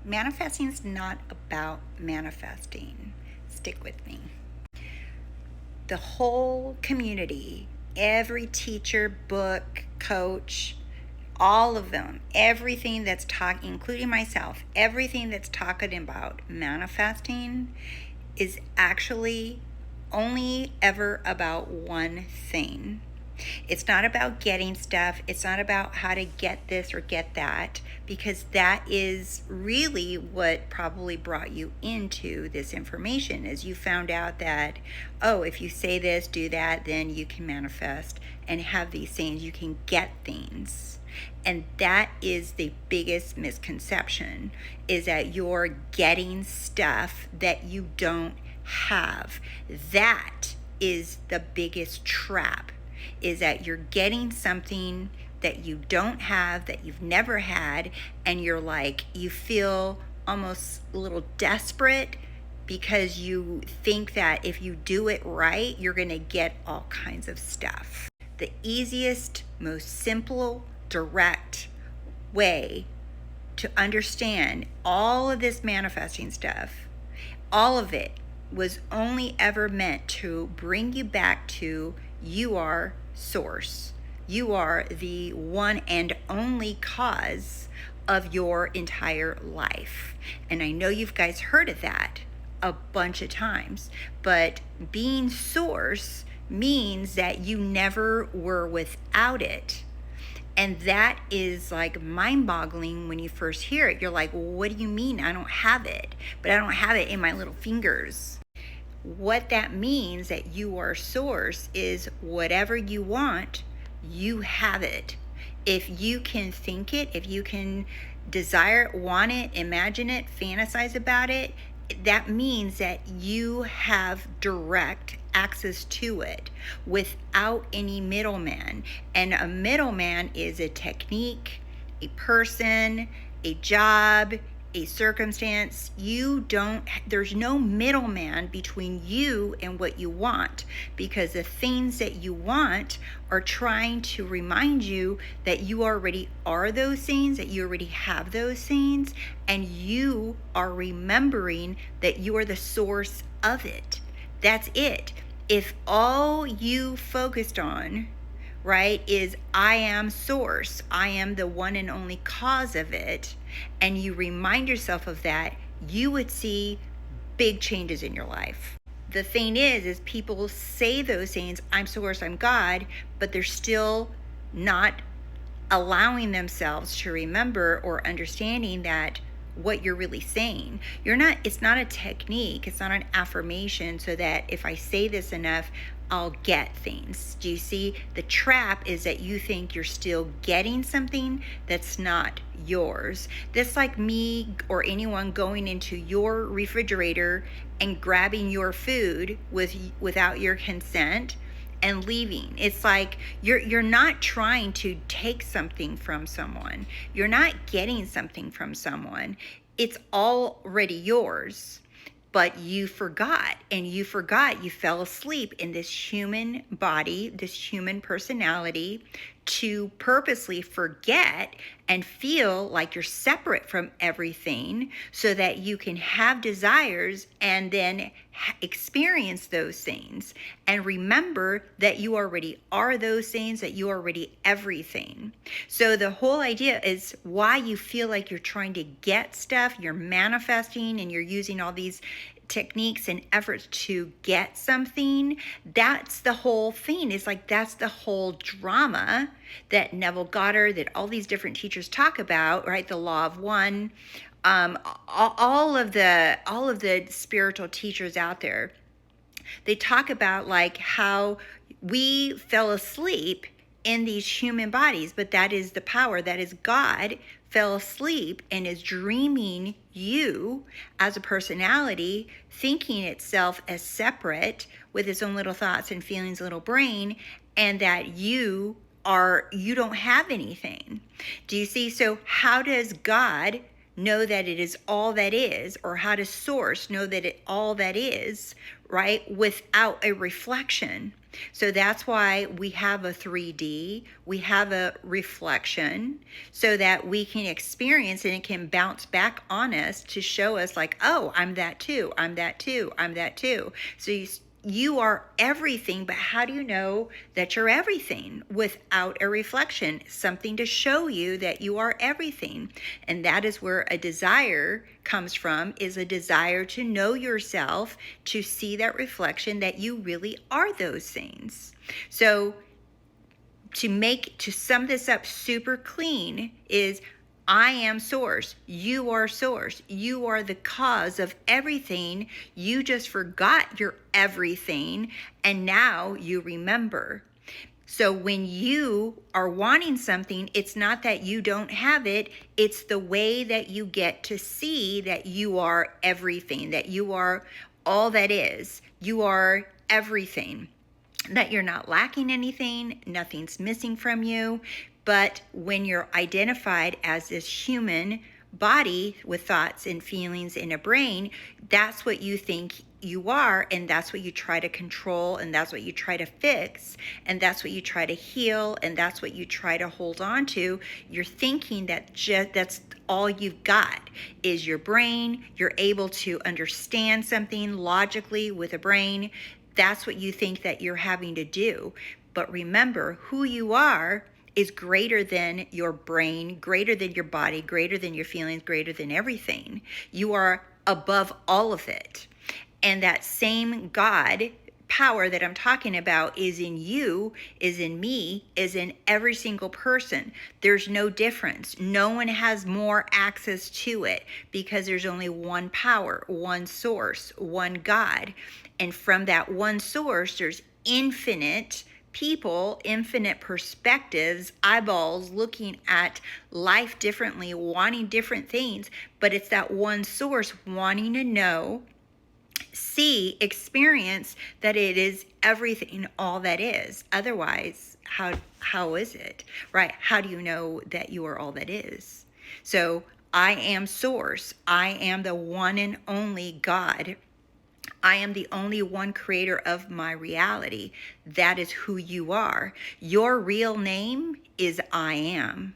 manifesting is not about manifesting. Stick with me. The whole community, every teacher, book, coach, all of them, everything that's talking, including myself, everything that's talking about manifesting is actually only ever about one thing. It's not about getting stuff. It's not about how to get this or get that, because that is really what probably brought you into this information, is you found out that, oh, if you say this, do that, then you can manifest and have these things. You can get things. And that is the biggest misconception, is that you're getting stuff that you don't have. That is the biggest trap, is that you're getting something that you don't have, that you've never had, and you're like, you feel almost a little desperate because you think that if you do it right, you're going to get all kinds of stuff. The easiest, most simple, direct way to understand all of this manifesting stuff, all of it was only ever meant to bring you back to you are source. You are the one and only cause of your entire life. And I know you guys heard of that a bunch of times, but being source means that you never were without it. And that is like mind-boggling when you first hear it. You're like, well, what do you mean I don't have it? But I don't have it in my little fingers. What that means, that you are source, is whatever you want, you have it. If you can think it, if you can desire it, want it, imagine it, fantasize about it, that means that you have direct access to it without any middleman. And a middleman is a technique, a person, a job, a circumstance. There's no middleman between you and what you want, because the things that you want are trying to remind you that you already are those things, that you already have those things, and you are remembering that you are the source of it. That's it. If all you focused on, right, is I am source, I am the one and only cause of it, and you remind yourself of that, you would see big changes in your life. The thing is people say those things, I'm source, I'm God, but they're still not allowing themselves to remember or understanding that what you're really saying. It's not a technique, it's not an affirmation so that if I say this enough, I'll get things. Do you see? The trap is that you think you're still getting something that's not yours. That's like me or anyone going into your refrigerator and grabbing your food without your consent and leaving. It's like you're not trying to take something from someone. You're not getting something from someone. It's already yours. But you forgot, you fell asleep in this human body, this human personality, to purposely forget and feel like you're separate from everything so that you can have desires and then experience those things and remember that you already are those things, that you are already everything. So the whole idea is why you feel like you're trying to get stuff, you're manifesting and you're using all these techniques and efforts to get something. That's the whole thing. It's like that's the whole drama that Neville Goddard, that all these different teachers talk about, right? The law of one, all of the spiritual teachers out there, they talk about like how we fell asleep in these human bodies, but that is the power, that is God fell asleep and is dreaming you as a personality, thinking itself as separate with its own little thoughts and feelings, little brain, and that you don't have anything. Do you see? So how does God know that it is all that is, or how does source know that it all that is, right, without a reflection? So that's why we have a 3D, we have a reflection, so that we can experience and it can bounce back on us to show us like, oh, I'm that too, I'm that too, I'm that too. So you are everything, but how do you know that you're everything without a reflection? Something to show you that you are everything. And that is where a desire comes from, is a desire to know yourself, to see that reflection that you really are those things. So to sum this up super clean is, I am source. You are source. You are the cause of everything. You just forgot you're everything, and now you remember. So when you are wanting something, it's not that you don't have it. It's the way that you get to see that you are everything, that you are all that is. You are everything, that you're not lacking anything, nothing's missing from you. But when you're identified as this human body with thoughts and feelings in a brain, that's what you think you are, and that's what you try to control, and that's what you try to fix, and that's what you try to heal, and that's what you try to hold on to. You're thinking that that's all you've got is your brain. You're able to understand something logically with a brain. That's what you think that you're having to do. But remember, who you are is greater than your brain, greater than your body, greater than your feelings, greater than everything. You are above all of it. And that same God power that I'm talking about is in you, is in me, is in every single person. There's no difference. No one has more access to it, because there's only one power, one source, one God. And from that one source, there's infinite people, infinite perspectives, eyeballs looking at life differently, wanting different things. But it's that one source wanting to know, see, experience that it is everything, all that is. Otherwise, how is it, right? How do you know that you are all that is? So I am source. I am the one and only God. I am the only one creator of my reality. That is who you are. Your real name is I am.